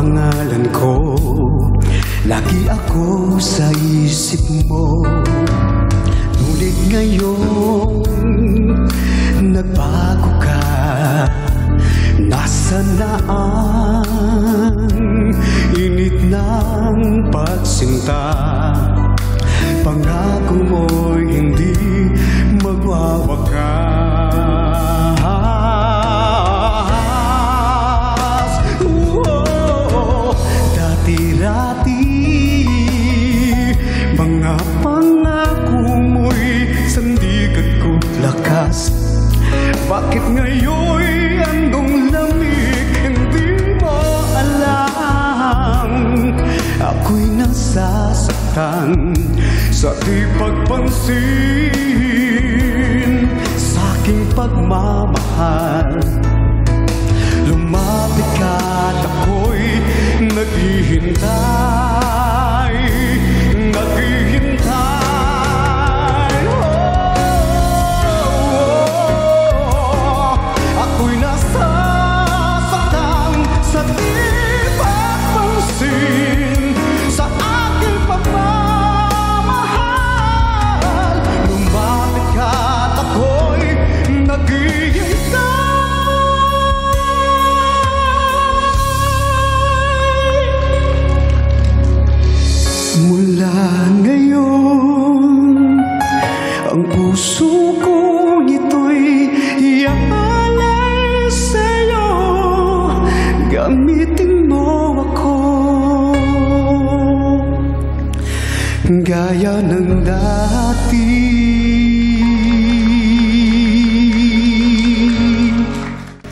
pangalan ko, lagi ako sa isip mo. Ngunit ngayon nagbago ka, nasaan na ang init ng pagsinta? Pangako mo'y hindi magwawakas. Dati-dati mga pangako mo'y sandigan ko't lakas. Bakit ngayon'y andong lamig, hindi mo alam? Ako'y nasasaktan sa di pagpansin sa aking pagmamahal. Lumapit ka at ako'y naghihintay, naghihintay. Ako'y nasasaktan sa di pagpansin sa aking pagmamahal. Lumapit ka at ako'y naghihintay. Mula ngayon, ang puso ko ito'y iaalay sa'yo. Gamitin mo ako gaya ng dati.